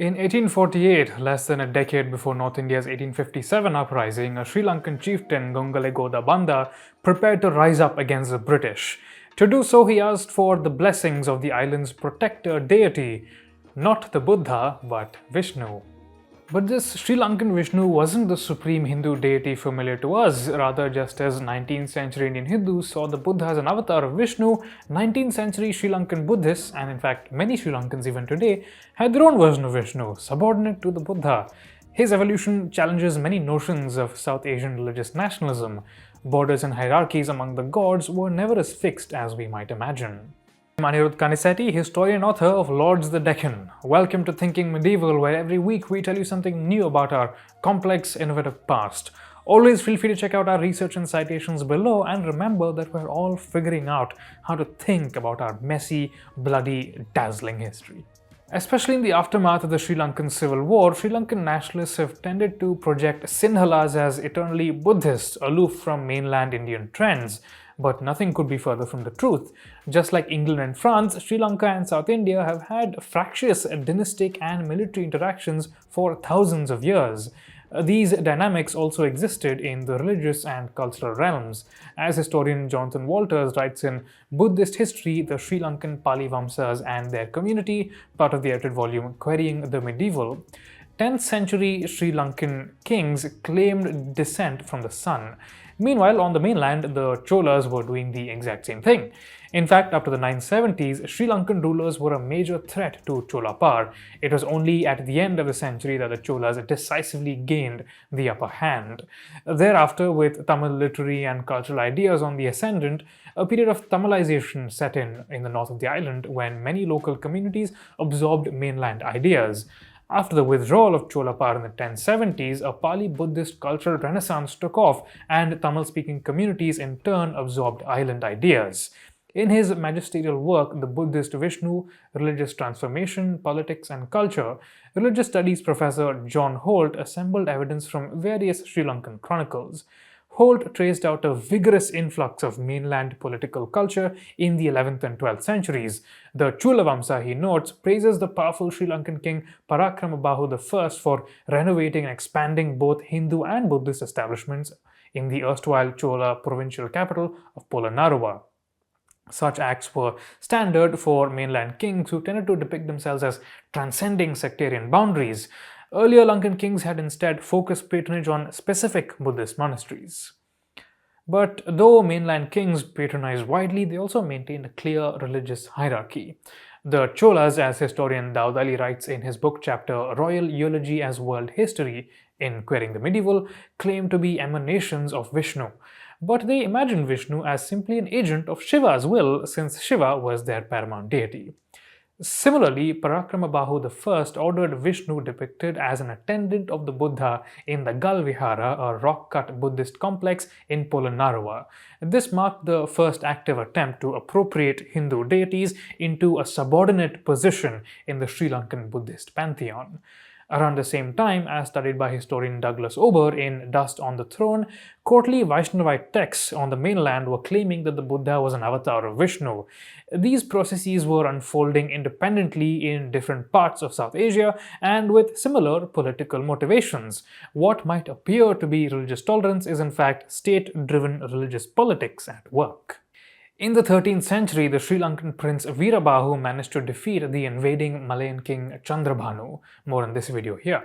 In 1848, less than a decade before North India's 1857 uprising, a Sri Lankan chieftain, Gongalego Banda, prepared to rise up against the British. To do so, he asked for the blessings of the island's protector deity, not the Buddha, but Vishnu. But this Sri Lankan Vishnu wasn't the supreme Hindu deity familiar to us. Rather, just as 19th century Indian Hindus saw the Buddha as an avatar of Vishnu, 19th century Sri Lankan Buddhists, and in fact many Sri Lankans even today, had their own version of Vishnu, subordinate to the Buddha. His evolution challenges many notions of South Asian religious nationalism. Borders and hierarchies among the gods were never as fixed as we might imagine. I'm Anirudh Kanisetti, historian author of Lords of the Deccan. Welcome to Thinking Medieval, where every week we tell you something new about our complex, innovative past. Always feel free to check out our research and citations below, and remember that we're all figuring out how to think about our messy, bloody, dazzling history. Especially in the aftermath of the Sri Lankan Civil War, Sri Lankan nationalists have tended to project Sinhalas as eternally Buddhist, aloof from mainland Indian trends. But nothing could be further from the truth. Just like England and France, Sri Lanka and South India have had fractious dynastic and military interactions for thousands of years. These dynamics also existed in the religious and cultural realms. As historian Jonathan Walters writes in Buddhist History, the Sri Lankan Pali-Vamsas and their community, part of the edited volume Querying the Medieval, 10th century Sri Lankan kings claimed descent from the sun. Meanwhile, on the mainland, the Cōḻas were doing the exact same thing. In fact, up to the 970s, Sri Lankan rulers were a major threat to Cōḻa power. It was only at the end of the century that the Cōḻas decisively gained the upper hand. Thereafter, with Tamil literary and cultural ideas on the ascendant, a period of Tamilization set in the north of the island when many local communities absorbed mainland ideas. After the withdrawal of Cōḻa power in the 1070s, a Pali Buddhist cultural renaissance took off, and Tamil-speaking communities in turn absorbed island ideas. In his magisterial work, The Buddhist Vishnu, Religious Transformation, Politics and Culture, religious studies professor John Holt assembled evidence from various Sri Lankan chronicles. Holt traced out a vigorous influx of mainland political culture in the 11th and 12th centuries. The Cūḻavaṃsa, he notes, praises the powerful Sri Lankan king Parakramabahu I for renovating and expanding both Hindu and Buddhist establishments in the erstwhile Cōḻa provincial capital of Polonnaruwa. Such acts were standard for mainland kings who tended to depict themselves as transcending sectarian boundaries. Earlier Lankan kings had instead focused patronage on specific Buddhist monasteries. But though mainland kings patronized widely, they also maintained a clear religious hierarchy. The Cōḻas, as historian Daud writes in his book chapter Royal Eulogy as World History in Querying the Medieval, claim to be emanations of Vishnu. But they imagined Vishnu as simply an agent of Shiva's will, since Shiva was their paramount deity. Similarly, Parakramabahu I ordered Vishnu depicted as an attendant of the Buddha in the Gal Vihara, a rock-cut Buddhist complex in Polonnaruwa. This marked the first active attempt to appropriate Hindu deities into a subordinate position in the Sri Lankan Buddhist pantheon. Around the same time, as studied by historian Douglas Ober in Dust on the Throne, courtly Vaishnavite texts on the mainland were claiming that the Buddha was an avatar of Vishnu. These processes were unfolding independently in different parts of South Asia and with similar political motivations. What might appear to be religious tolerance is in fact state-driven religious politics at work. In the 13th century, the Sri Lankan prince Veerabahu managed to defeat the invading Malayan king Chandrabhanu. More in this video here.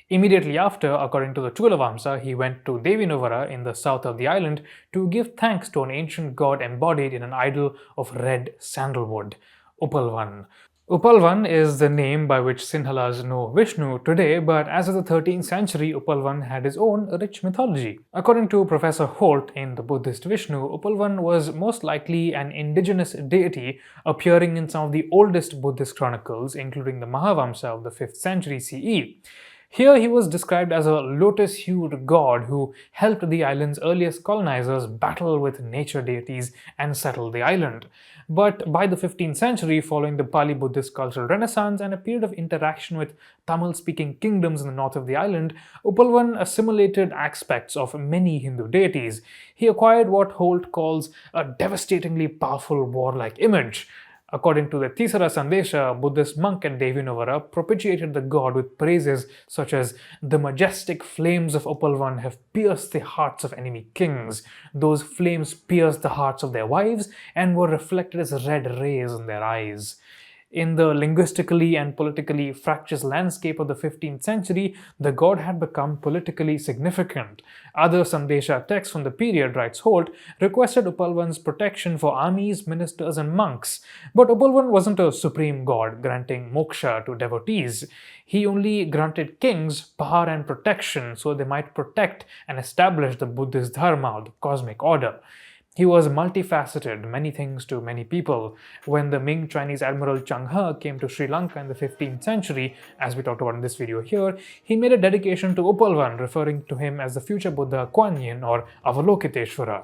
Immediately after, according to the Cūḻavaṃsa, he went to Devinuvara in the south of the island to give thanks to an ancient god embodied in an idol of red sandalwood, Uppalvan. Uppalvan is the name by which Sinhalas know Vishnu today, but as of the 13th century, Uppalvan had his own rich mythology. According to Professor Holt in The Buddhist Vishnu, Uppalvan was most likely an indigenous deity appearing in some of the oldest Buddhist chronicles, including the Mahāvaṃsa of the 5th century CE. Here he was described as a lotus-hued god who helped the island's earliest colonizers battle with nature deities and settle the island. But by the 15th century, following the Pali Buddhist cultural renaissance and a period of interaction with Tamil-speaking kingdoms in the north of the island, Uppalvan assimilated aspects of many Hindu deities. He acquired what Holt calls a devastatingly powerful warlike image. According to the Tisara Sandesha, a Buddhist monk at Devinuvara propitiated the god with praises such as, "The majestic flames of Uppalvan have pierced the hearts of enemy kings. Those flames pierced the hearts of their wives and were reflected as red rays in their eyes." In the linguistically and politically fractious landscape of the 15th century, the god had become politically significant. Other Sandesha texts from the period, writes Holt, requested Uppalvan's protection for armies, ministers, and monks. But Uppalvan wasn't a supreme god granting moksha to devotees. He only granted kings power and protection so they might protect and establish the Buddhist dharma, the cosmic order. He was multifaceted, many things to many people. When the Ming Chinese Admiral Cheng He came to Sri Lanka in the 15th century, as we talked about in this video here, he made a dedication to Uppalvan, referring to him as the future Buddha Kuan Yin or Avalokiteshvara.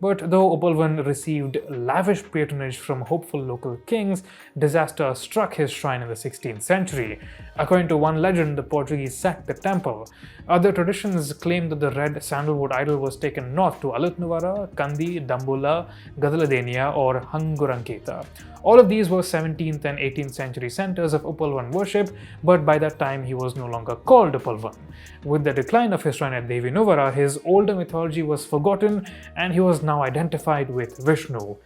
But though Uppalvan received lavish patronage from hopeful local kings, disaster struck his shrine in the 16th century. According to one legend, the Portuguese sacked the temple. Other traditions claim that the red sandalwood idol was taken north to Alutnuvara, Kandy, Dambula, Gadaladenia, or Hanguranketa. All of these were 17th and 18th century centers of Uppalvan worship, but by that time he was no longer called Uppalvan. With the decline of his shrine at Devinuvara, his older mythology was forgotten and he was now identified with Vishnu.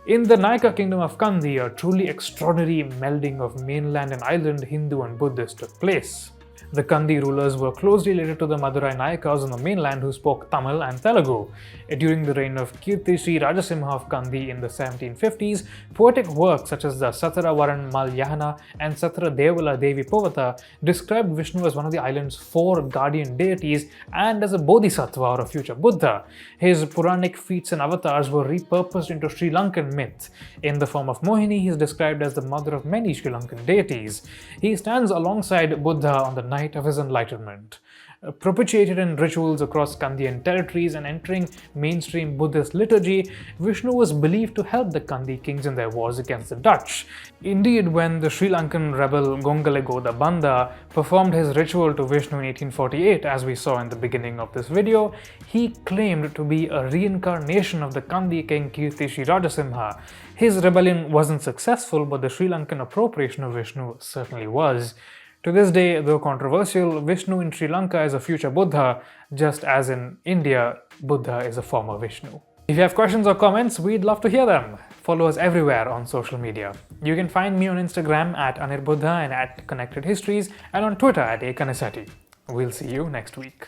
In the Nayaka kingdom of Kandy, a truly extraordinary melding of mainland and island Hindu and Buddhist took place. The Kandy rulers were closely related to the Madurai Nayakas on the mainland who spoke Tamil and Telugu. During the reign of Kirti Sri Rajasimha of Kandy in the 1750s, poetic works such as the Satara Varan Malyahana and Satara Devala Devi Povata described Vishnu as one of the island's 4 guardian deities and as a bodhisattva or a future Buddha. His Puranic feats and avatars were repurposed into Sri Lankan myth. In the form of Mohini, he is described as the mother of many Sri Lankan deities. He stands alongside Buddha on the night of his enlightenment. Propitiated in rituals across Kandian territories and entering mainstream Buddhist liturgy, Vishnu was believed to help the Kandi kings in their wars against the Dutch. Indeed, when the Sri Lankan rebel Gongalegoda Banda performed his ritual to Vishnu in 1848, as we saw in the beginning of this video, he claimed to be a reincarnation of the Kandi king Kirti Sri Rajasimha. His rebellion wasn't successful, but the Sri Lankan appropriation of Vishnu certainly was. To this day, though controversial, Vishnu in Sri Lanka is a future Buddha, just as in India, Buddha is a former Vishnu. If you have questions or comments, we'd love to hear them. Follow us everywhere on social media. You can find me on Instagram at Anirudh and at Connected Histories and on Twitter at Kanisetti. We'll see you next week.